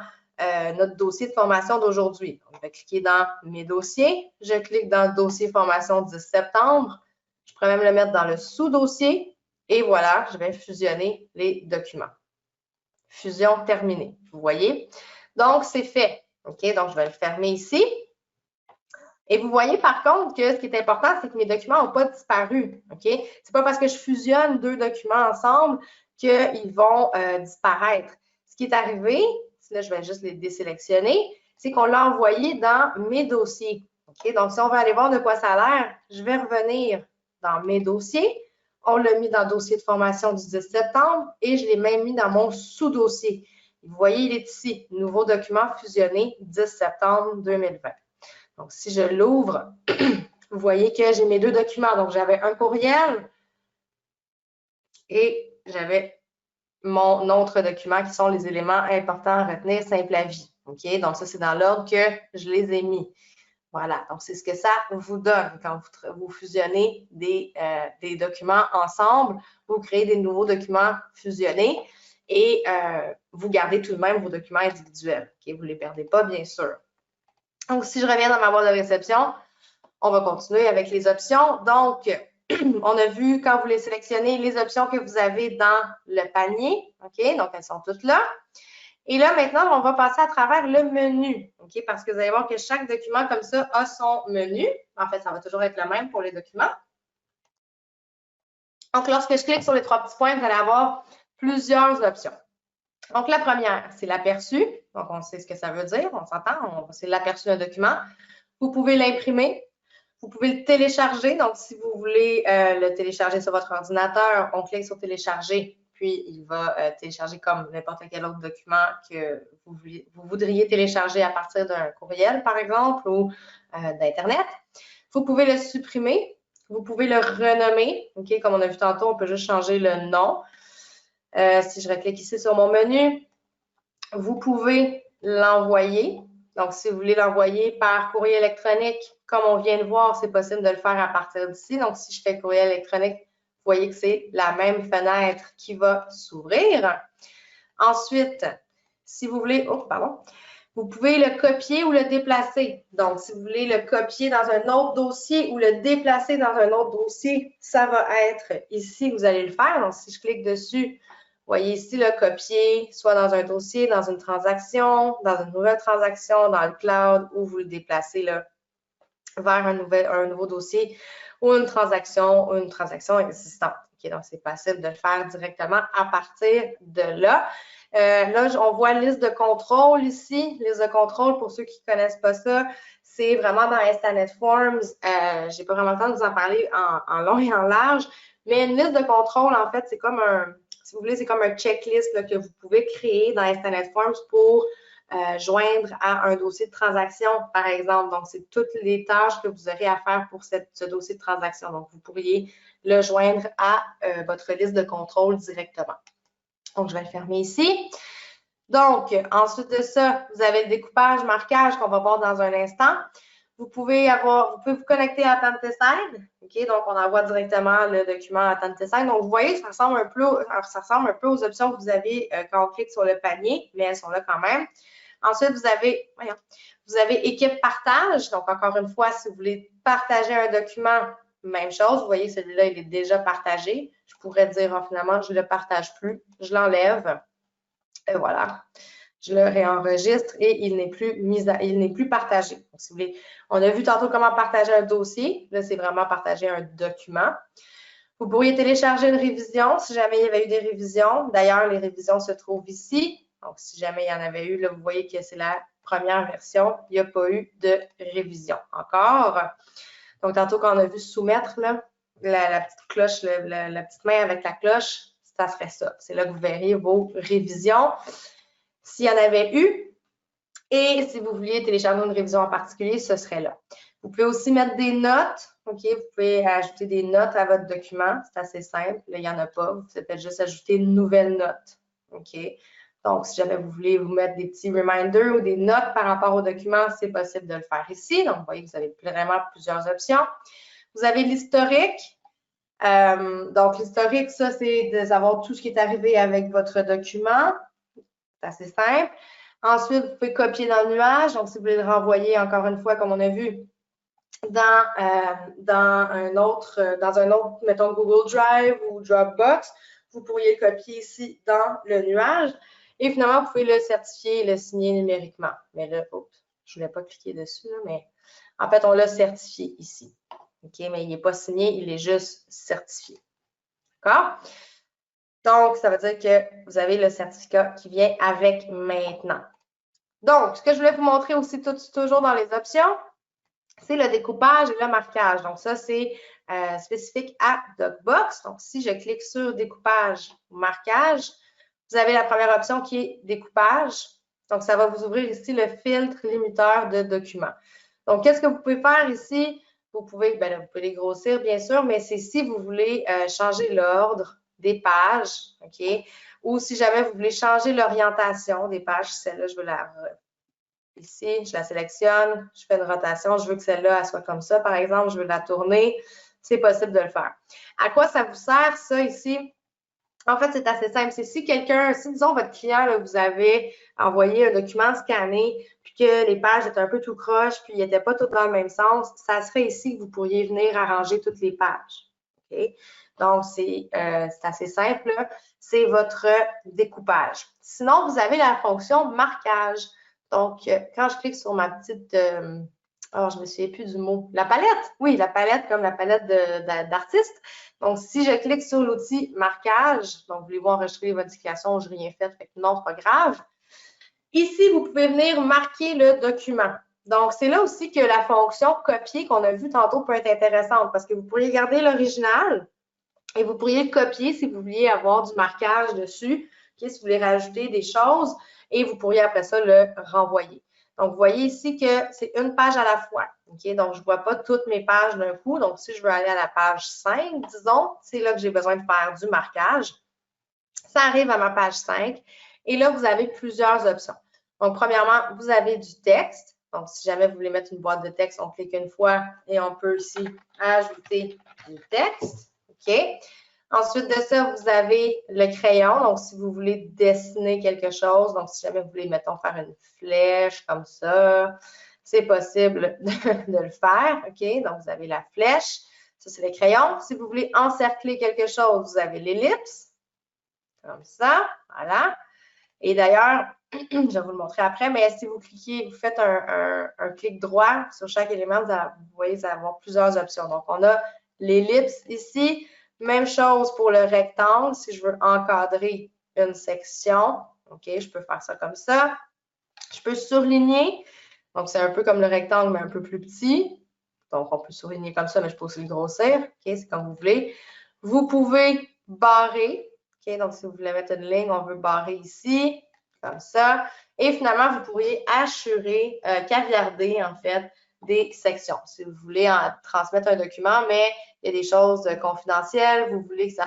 notre dossier de formation d'aujourd'hui. Je vais cliquer dans mes dossiers. Je clique dans le dossier formation 10 septembre. Je pourrais même le mettre dans le sous-dossier. Et voilà, je vais fusionner les documents. Fusion terminée. Vous voyez? Donc, c'est fait. OK? Donc, je vais le fermer ici. Et vous voyez par contre que ce qui est important, c'est que mes documents n'ont pas disparu. OK? Ce n'est pas parce que je fusionne deux documents ensemble qu'ils vont disparaître. Ce qui est arrivé, là, je vais juste les désélectionner, c'est qu'on l'a envoyé dans mes dossiers. OK? Donc, si on veut aller voir de quoi ça a l'air, je vais revenir dans mes dossiers. On l'a mis dans le dossier de formation du 10 septembre et je l'ai même mis dans mon sous-dossier. Vous voyez, il est ici, nouveau document fusionné 10 septembre 2020. Donc, si je l'ouvre, vous voyez que j'ai mes deux documents. Donc, j'avais un courriel et j'avais mon autre document qui sont les éléments importants à retenir Simple-Avis. OK? Donc, ça, c'est dans l'ordre que je les ai mis. Voilà, donc c'est ce que ça vous donne quand vous fusionnez des documents ensemble, vous créez des nouveaux documents fusionnés et vous gardez tout de même vos documents individuels. Okay? Vous ne les perdez pas, bien sûr. Donc, si je reviens dans ma boîte de réception, on va continuer avec les options. Donc, on a vu quand vous les sélectionnez, les options que vous avez dans le panier. OK? Donc, elles sont toutes là. Et là, maintenant, on va passer à travers le menu, OK? Parce que vous allez voir que chaque document comme ça a son menu. En fait, ça va toujours être le même pour les documents. Donc, lorsque je clique sur les trois petits points, vous allez avoir plusieurs options. Donc, la première, c'est l'aperçu. Donc, on sait ce que ça veut dire, on s'entend, c'est l'aperçu d'un document. Vous pouvez l'imprimer. Vous pouvez le télécharger. Donc, si vous voulez le télécharger sur votre ordinateur, on clique sur télécharger, puis il va télécharger comme n'importe quel autre document que vous voudriez télécharger à partir d'un courriel, par exemple, ou d'Internet. Vous pouvez le supprimer. Vous pouvez le renommer. OK, comme on a vu tantôt, on peut juste changer le nom. Si je reclique ici sur mon menu, vous pouvez l'envoyer. Donc, si vous voulez l'envoyer par courrier électronique, comme on vient de voir, c'est possible de le faire à partir d'ici. Donc, si je fais courriel électronique, vous voyez que c'est la même fenêtre qui va s'ouvrir. Ensuite, si vous voulez, vous pouvez le copier ou le déplacer. Donc, si vous voulez le copier dans un autre dossier ou le déplacer dans un autre dossier, ça va être ici, vous allez le faire. Donc, si je clique dessus, vous voyez ici le copier, soit dans un dossier, dans une transaction, dans une nouvelle transaction, dans le cloud, ou vous le déplacez là, vers un nouveau dossier ou une transaction existante. Okay, donc, c'est possible de le faire directement à partir de là. Là, on voit liste de contrôle ici. Liste de contrôle, pour ceux qui ne connaissent pas ça, c'est vraiment dans Instanet Forms. Je n'ai pas vraiment le temps de vous en parler en long et en large, mais une liste de contrôle, en fait, c'est comme si vous voulez, c'est comme un checklist là, que vous pouvez créer dans Instanet Forms pour joindre à un dossier de transaction, par exemple. Donc, c'est toutes les tâches que vous aurez à faire pour ce dossier de transaction. Donc, vous pourriez le joindre à votre liste de contrôle directement. Donc, je vais le fermer ici. Donc, ensuite de ça, vous avez le découpage, marquage qu'on va voir dans un instant. Vous pouvez vous connecter à Tantisign. OK? Donc, on envoie directement le document à Tantisign. Donc, vous voyez, ça ressemble un peu aux options que vous avez quand on clique sur le panier, mais elles sont là quand même. Ensuite, vous avez équipe partage. Donc, encore une fois, si vous voulez partager un document, même chose. Vous voyez, celui-là, il est déjà partagé. Je pourrais dire, finalement, je ne le partage plus. Je l'enlève. Et voilà. Je le réenregistre et il n'est plus partagé. Donc, si vous voulez, on a vu tantôt comment partager un dossier. Là, c'est vraiment partager un document. Vous pourriez télécharger une révision si jamais il y avait eu des révisions. D'ailleurs, les révisions se trouvent ici. Donc, si jamais il y en avait eu, là, vous voyez que c'est la première version. Il n'y a pas eu de révision encore. Donc, tantôt, quand on a vu soumettre, là, la petite cloche, la petite main avec la cloche, ça serait ça. C'est là que vous verriez vos révisions. S'il y en avait eu, et si vous vouliez télécharger une révision en particulier, ce serait là. Vous pouvez aussi mettre des notes. OK? Vous pouvez ajouter des notes à votre document. C'est assez simple. Là, il n'y en a pas. Vous pouvez peut-être juste ajouter une nouvelle note. OK? Donc, si jamais vous voulez vous mettre des petits reminders ou des notes par rapport au document, c'est possible de le faire ici. Donc, vous voyez que vous avez vraiment plusieurs options. Vous avez l'historique. Donc, l'historique, ça, c'est de savoir tout ce qui est arrivé avec votre document. C'est assez simple. Ensuite, vous pouvez copier dans le nuage. Donc, si vous voulez le renvoyer, encore une fois, comme on a vu, dans un autre, mettons, Google Drive ou Dropbox, vous pourriez le copier ici dans le nuage. Et finalement, vous pouvez le certifier et le signer numériquement. Mais là, je ne voulais pas cliquer dessus, mais en fait, on l'a certifié ici. OK, mais il n'est pas signé, il est juste certifié. D'accord? Donc, ça veut dire que vous avez le certificat qui vient avec maintenant. Donc, ce que je voulais vous montrer aussi toujours dans les options, c'est le découpage et le marquage. Donc, ça, c'est spécifique à DocBox. Donc, si je clique sur découpage ou marquage, vous avez la première option qui est découpage. Donc, ça va vous ouvrir ici le filtre limiteur de documents. Donc, qu'est-ce que vous pouvez faire ici? Vous pouvez les grossir, bien sûr, mais c'est si vous voulez changer l'ordre des pages, OK? Ou si jamais vous voulez changer l'orientation des pages, celle-là, je vais la Ici, je la sélectionne, je fais une rotation, je veux que celle-là, elle soit comme ça, par exemple, je veux la tourner. C'est possible de le faire. À quoi ça vous sert, ça, ici? En fait, c'est assez simple. C'est si quelqu'un, si disons votre client, là, vous avez envoyé un document scanné, puis que les pages étaient un peu tout croche, puis ils n'étaient pas toutes dans le même sens, ça serait ici que vous pourriez venir arranger toutes les pages. OK? Donc, c'est assez simple. C'est votre découpage. Sinon, vous avez la fonction marquage. Donc, quand je clique sur ma petite alors, je ne me souviens plus du mot. La palette. Oui, la palette comme la palette d'artistes. Donc, si je clique sur l'outil marquage, donc voulez-vous enregistrer les modifications, je n'ai rien fait, fait que non, c'est pas grave. Ici, vous pouvez venir marquer le document. Donc, c'est là aussi que la fonction copier qu'on a vue tantôt peut être intéressante parce que vous pourriez garder l'original et vous pourriez le copier si vous vouliez avoir du marquage dessus, okay, si vous voulez rajouter des choses et vous pourriez après ça le renvoyer. Donc, vous voyez ici que c'est une page à la fois. Okay? Donc, je ne vois pas toutes mes pages d'un coup. Donc, si je veux aller à la page 5, disons, c'est là que j'ai besoin de faire du marquage. Ça arrive à ma page 5. Et là, vous avez plusieurs options. Donc, premièrement, vous avez du texte. Donc, si jamais vous voulez mettre une boîte de texte, on clique une fois et on peut ici ajouter du texte. OK? Ensuite de ça, vous avez le crayon. Donc, si vous voulez dessiner quelque chose, donc si jamais vous voulez, mettons, faire une flèche comme ça, c'est possible de le faire. OK? Donc, vous avez la flèche. Ça, c'est le crayon. Si vous voulez encercler quelque chose, vous avez l'ellipse. Comme ça. Voilà. Et d'ailleurs, je vais vous le montrer après, mais si vous cliquez, vous faites un clic droit sur chaque élément, vous voyez, vous allez avoir plusieurs options. Donc, on a l'ellipse ici. Même chose pour le rectangle. Si je veux encadrer une section, OK, je peux faire ça comme ça. Je peux surligner. Donc, c'est un peu comme le rectangle, mais un peu plus petit. Donc, on peut surligner comme ça, mais je peux aussi le grossir. OK, c'est comme vous voulez. Vous pouvez barrer. OK, donc si vous voulez mettre une ligne, on veut barrer ici, comme ça. Et finalement, vous pourriez hachurer, caviarder, en fait, des sections. Si vous voulez transmettre un document, mais il y a des choses confidentielles, vous voulez que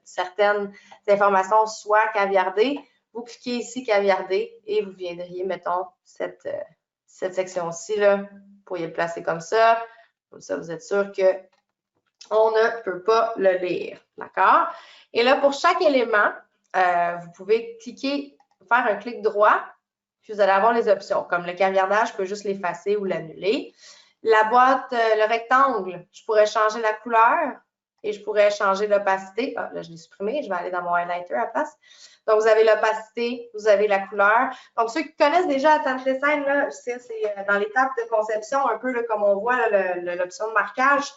certaines informations soient caviardées, vous cliquez ici, caviarder, et vous viendriez, mettons, cette section-ci, là, vous pourriez le placer comme ça. Comme ça, vous êtes sûr qu'on ne peut pas le lire. D'accord? Et là, pour chaque élément, vous pouvez cliquer, faire un clic droit, puis vous allez avoir les options. Comme le caviardage, je peux juste l'effacer ou l'annuler. La boîte, le rectangle, je pourrais changer la couleur et je pourrais changer l'opacité. Ah, là, je l'ai supprimé. Je vais aller dans mon highlighter à la place. Donc, vous avez l'opacité, vous avez la couleur. Donc, ceux qui connaissent déjà Attente Design, là, c'est dans l'étape de conception, un peu là, comme on voit l'option de marquage.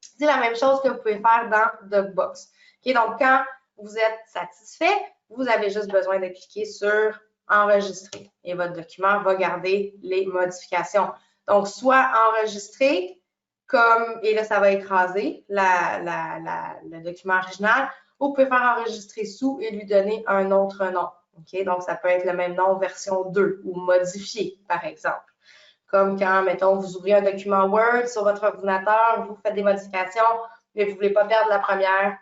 C'est la même chose que vous pouvez faire dans DocBox. Okay, donc, quand vous êtes satisfait, vous avez juste besoin de cliquer sur enregistrer et votre document va garder les modifications. Donc, soit enregistrer, comme, et là, ça va écraser le document original, ou vous pouvez faire enregistrer sous et lui donner un autre nom. Okay? Donc, ça peut être le même nom version 2 ou modifié, par exemple. Comme quand, mettons, vous ouvrez un document Word sur votre ordinateur, vous faites des modifications, mais vous ne voulez pas perdre la première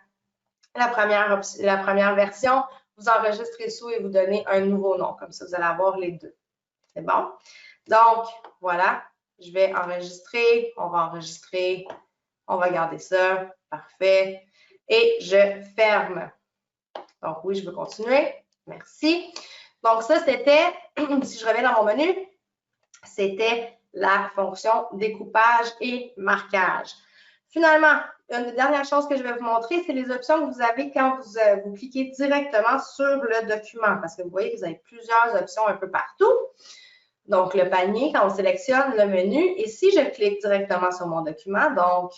version, vous enregistrez sous et vous donnez un nouveau nom. Comme ça, vous allez avoir les deux. C'est bon? Donc, voilà, je vais enregistrer, on va enregistrer, on va garder ça, parfait. Et je ferme. Donc, oui, je veux continuer. Merci. Donc, ça, c'était, si je reviens dans mon menu, c'était la fonction découpage et marquage. Finalement, une dernière chose que je vais vous montrer, c'est les options que vous avez quand vous cliquez directement sur le document, parce que vous voyez que vous avez plusieurs options un peu partout. Donc, le panier, quand on sélectionne le menu, et si je clique directement sur mon document, donc,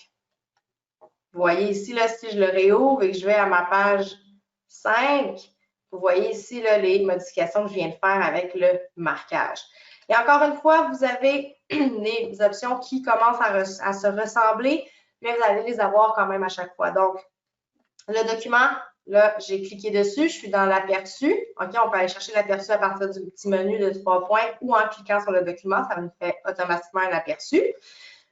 vous voyez ici, là, si je le réouvre et que je vais à ma page 5, vous voyez ici là, les modifications que je viens de faire avec le marquage. Et encore une fois, vous avez les options qui commencent à se ressembler, mais vous allez les avoir quand même à chaque fois. Donc, le document, là, j'ai cliqué dessus, je suis dans l'aperçu. OK, on peut aller chercher l'aperçu à partir du petit menu de 3 points ou en cliquant sur le document, ça me fait automatiquement un aperçu.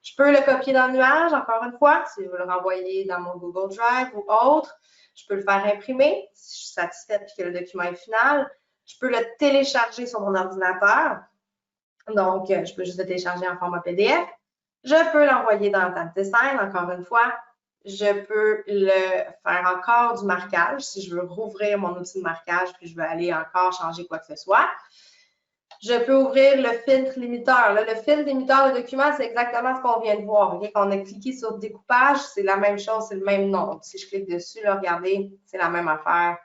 Je peux le copier dans le nuage, encore une fois, si je veux le renvoyer dans mon Google Drive ou autre. Je peux le faire imprimer si je suis satisfaite et que le document est final. Je peux le télécharger sur mon ordinateur. Donc, je peux juste le télécharger en format PDF. Je peux l'envoyer dans TabDesign, encore une fois. Je peux le faire encore du marquage si je veux rouvrir mon outil de marquage puis je veux aller encore changer quoi que ce soit. Je peux ouvrir le filtre limiteur. Là, le filtre limiteur de document, c'est exactement ce qu'on vient de voir. Okay? Quand on a cliqué sur découpage, c'est la même chose, c'est le même nom. Donc, si je clique dessus, là, regardez, c'est la même affaire.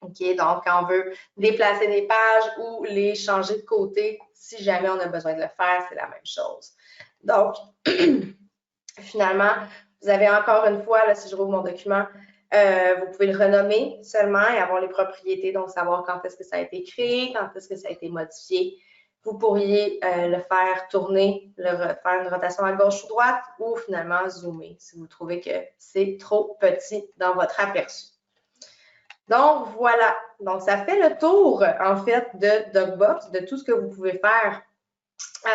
OK, donc quand on veut déplacer des pages ou les changer de côté, si jamais on a besoin de le faire, c'est la même chose. Donc, finalement, vous avez encore une fois, là, si je rouvre mon document, vous pouvez le renommer seulement et avoir les propriétés, donc savoir quand est-ce que ça a été créé, quand est-ce que ça a été modifié. Vous pourriez le faire tourner, faire une rotation à gauche ou droite ou finalement zoomer si vous trouvez que c'est trop petit dans votre aperçu. Donc, voilà. Donc, ça fait le tour, en fait, de DocBox, de tout ce que vous pouvez faire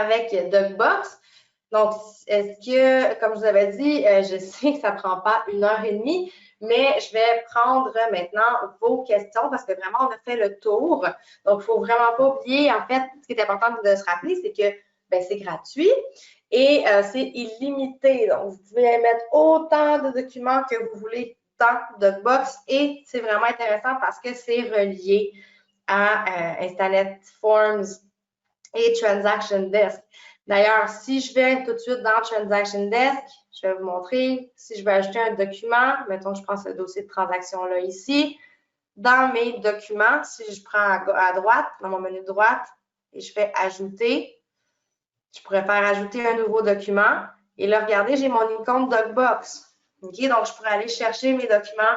avec DocBox. Donc, est-ce que, comme je vous avais dit, je sais que ça ne prend pas 1h30, mais je vais prendre maintenant vos questions parce que vraiment, on a fait le tour. Donc, il ne faut vraiment pas oublier, en fait, ce qui est important de se rappeler, c'est que c'est gratuit et c'est illimité. Donc, vous pouvez mettre autant de documents que vous voulez dans DocBox et c'est vraiment intéressant parce que c'est relié à Instanet Forms et Transaction Desk. D'ailleurs, si je vais tout de suite dans Transaction Desk, je vais vous montrer, si je veux ajouter un document, mettons que je prends ce dossier de transaction-là ici, dans mes documents, si je prends à droite, dans mon menu de droite, et je fais ajouter, je pourrais faire ajouter un nouveau document. Et là, regardez, j'ai mon icône DocBox. Okay? Donc, je pourrais aller chercher mes documents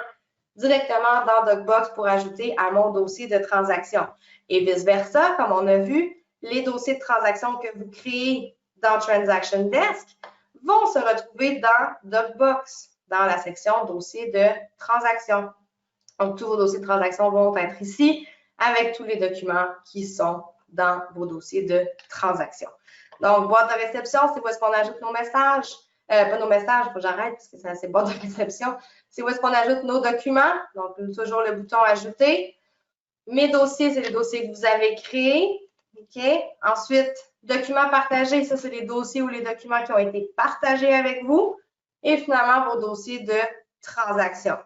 directement dans DocBox pour ajouter à mon dossier de transaction. Et vice-versa, comme on a vu, les dossiers de transaction que vous créez dans Transaction Desk vont se retrouver dans DocBox, dans la section dossier de transaction. Donc, tous vos dossiers de transaction vont être ici avec tous les documents qui sont dans vos dossiers de transaction. Donc, boîte de réception, c'est où est-ce qu'on ajoute nos messages. Pas nos messages, il faut que j'arrête parce que c'est boîte de réception. C'est où est-ce qu'on ajoute nos documents. Donc, toujours le bouton ajouter. Mes dossiers, c'est les dossiers que vous avez créés. OK? Ensuite, documents partagés, ça, c'est les dossiers ou les documents qui ont été partagés avec vous. Et finalement, vos dossiers de transaction.